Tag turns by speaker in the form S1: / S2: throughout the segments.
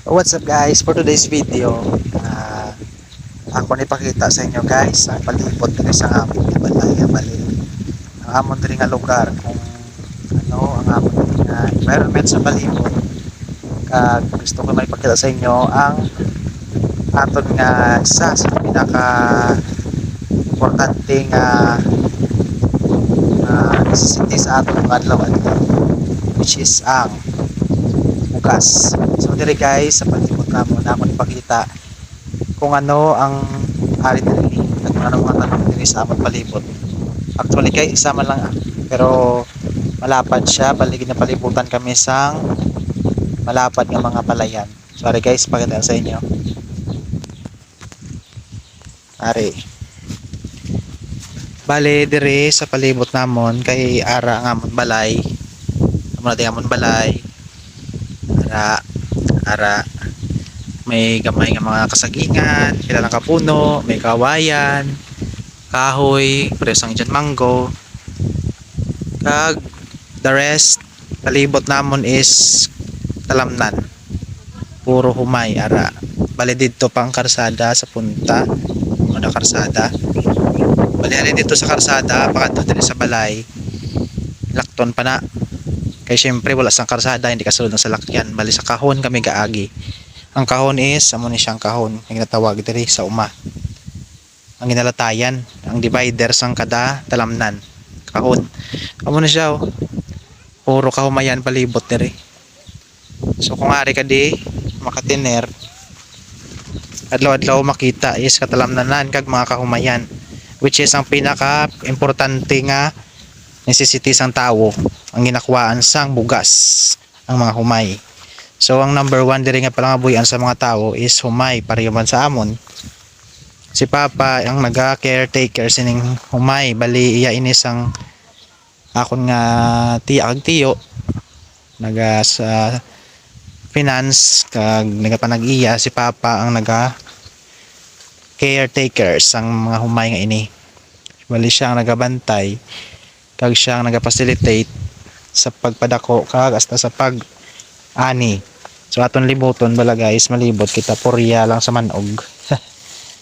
S1: What's up guys, for today's video ako ipakita sa inyo guys ang palibot diri sa aming Balaya Bali, ang amon diri nga lugar, kung ano ang amon diri nga environment sa palibot. Kag gusto ko may ipakita sa inyo ang aton nga isa sa pinaka importante nga necessity sa aton nga adlaw-adlaw, which is ang bugas. So diri guys sa palibot namon ipakita kung ano ang ari diri at kung ano mga tanong diri sa among palibot. Actually guys, isa man lang pero malapad siya, baligid na palibutan kami sang malapad nga mga palayan. Sorry guys, pakita sa inyo. Ari. Bale diri sa palibot namon kay ara nga amon balay. Amo natin amon balay. Ara may gamay nga mga kasagingan, kilalang kapuno, may kawayan, kahoy, presang dyan mango. Kag the rest palibot namon is talamnan, puro humay ara. Bali dito pang karsada sa punta na karsada, bali dito sa karsada pakadto diri sa balay lakton pa na. Kay syempre wala sang karsada, hindi kasulod ng salakyan. Bali sa kahon kami gaagi. Ang kahon is amo ni siyang kahon ang ginatawag diri sa uma. Ang ginalatayan, ang divider sang kada talamnan. Kahon. Amo na siya oh. Puro kahumayan palibot diri. So kung ari ka di makatiner, adlaw-adlaw makita is katalamnanan kag mga kahumayan, which is ang pinaka importante nga necessity sang tawo, ang ginakuwaan sang bugas, ang mga humay. So ang number 1 diri nga palangabuyan sa mga tao is humay. Pareho man sa amon, si Papa ang naga-caretaker sining humay. Bali iya inis ang akon nga tiya kag tiyo naga sa finance kag nagapanag-iya. Si Papa ang naga caretaker sang mga humay nga ini. Bali siya ang nagabantay kag siya ang nagafacilitate sa pagpadako kag hasta sa pag ani. So aton libuton bala guys, malibot kita porya lang sa manog.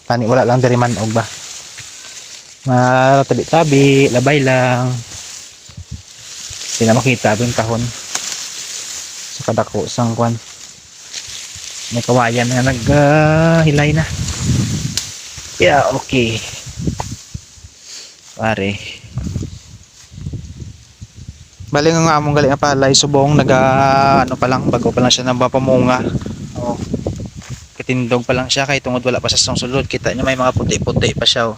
S1: Tani wala lang diri manog ba, matabi-tabi labay lang, di na makita yung kahon sa kadako sang kwan. May kawayan na naghilay na. Yeah, okay pare. Bali nga among gali nga palay subong ano pa lang, bago pa lang siya nabapamunga. Oh. Kitindog pa lang siya kay tungod wala pa sa sulod. Kita niyo may mga puti-puti pa siya oh.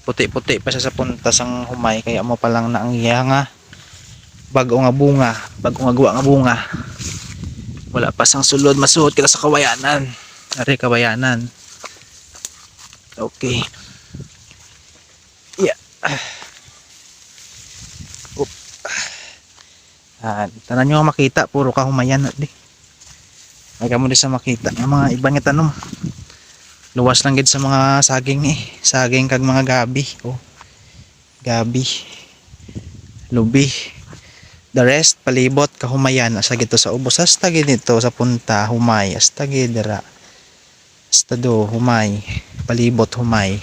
S1: Puti-puti pa siya sa puntas ang humay, kaya mo pa lang na ang iya nga bago nga bunga, bago nga guwa nga bunga. Wala pa sang sulod, masuot kita sa kawayanan. Ari kawayanan. Okay. Yeah. Tanan nyo makita puro kahumayan di. Ay kamo di sa makita ng mga ibang tanom. Luwas lang gid sa mga saging saging kag mga gabi. Oh. Gabi. Lubi. The rest palibot kahumayan asa gito sa ubos, hasta gid dito sa punta humay, hasta gid dira. Hasta do humay, palibot humay.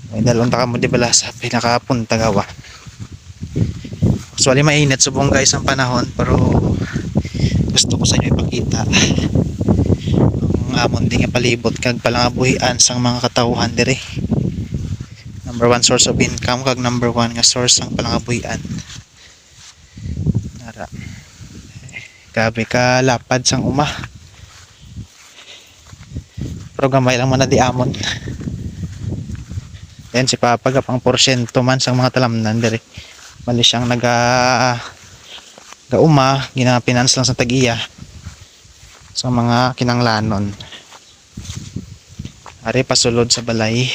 S1: May dalon ta kamo di bala sa pinakapunta gawa. Actually mainit subong guys ang panahon, pero gusto ko sa inyo ipakita ang amon di nga palibot kag palangabuhian sang mga katawhan diri. Number 1 source of income kag number 1 nga source sang palangabuhian. Nara. Grabe ka lapad sang uma. Pero gamay lang man na di amon. Yan si Papa gapang porsyento man sang mga talamnan diri. Bali siyang gauma, ginapinance lang sa tag-iya sa mga kinanglanon. Ari pasulod sa balay.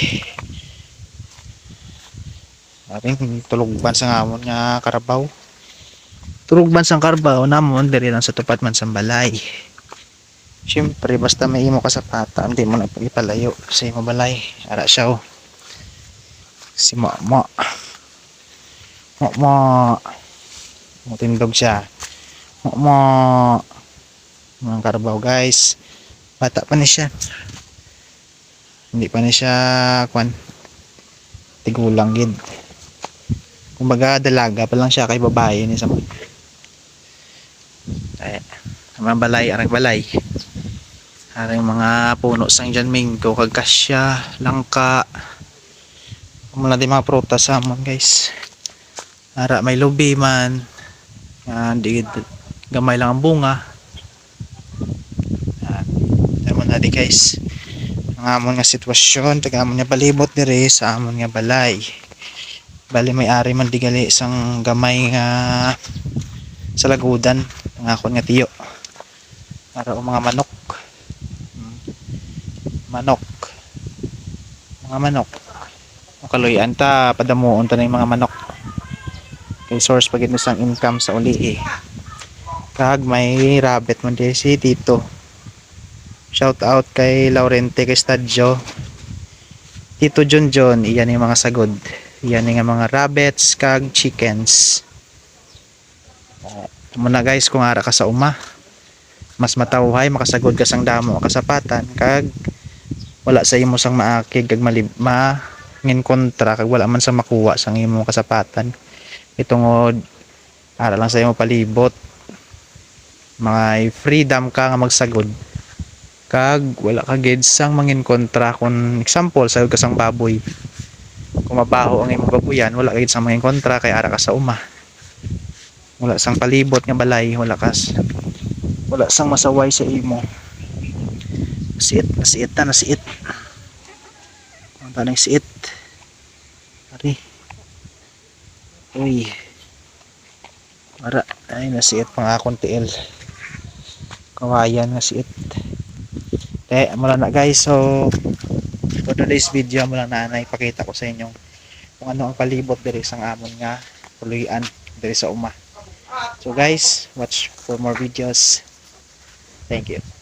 S1: Aring tulugban sa ngamon nga karabaw. Tulugban sang karabaw namon diri lang sa tupat man sa balay. Siyempre basta may imo ka sa pata, hindi mo na ipalayo sa imo balay. Ara siya oh. Si mama. Mama. Matindog siya. Mama. Mga karabaw guys. Bata pa ni siya. Hindi pa ni siya kwan. Tigulang gid. Kumbaga dalaga pa lang siya kay babae ni sa ay mga balay arang balay. Arang mga puno sang John Mingo kag kasya, langka. Mula di mga prutas sa amon guys. Ara may lubi man. Di gamay lang ang bunga. Tama na di guys. Ang amon nga sitwasyon, taga amon nga balibot diri sa amon nga balay. Bali may ari man digali isang gamay nga sa lagudan ng akon nga tiyo. Para o mga manok. Manok. Mga manok. Kaluyan ta padamuon ta ng mga manok. Kay source pagit isang income sa uli Kag may rabbit man di si Tito. Shout out kay Laurente kay Stadio. Tito John John, iyan yung mga sagod. Iyan yung mga rabbits kag chickens. Muna guys kung ara ka sa uma. Mas matawhay makasagod ka sang damo kasapatan kag wala sa imo sang maakig kag ngin kontra kag wala man sa makuha sang imo kasapatan. Itungod ara lang sa imo palibot. Mga freedom ka nga magsagod. Kag wala ka gid sang mangin kontra kun example sayod ka sang baboy. Kung mabaho ang imong baboyan wala ka gid sang mangin kontra kay ara ka sa uma. Wala sang palibot nga balay, wala sang masaway sa imo. Nasiit ang tanang siit ari uy ara ay nasiit pang akong tiil kawayan nga siit mula na guys. So for today's video mula na ipakita ko sa inyo kung ano ang palibot diri sang amon nga puluyan diri sa uma. So guys, watch for more videos. Thank you.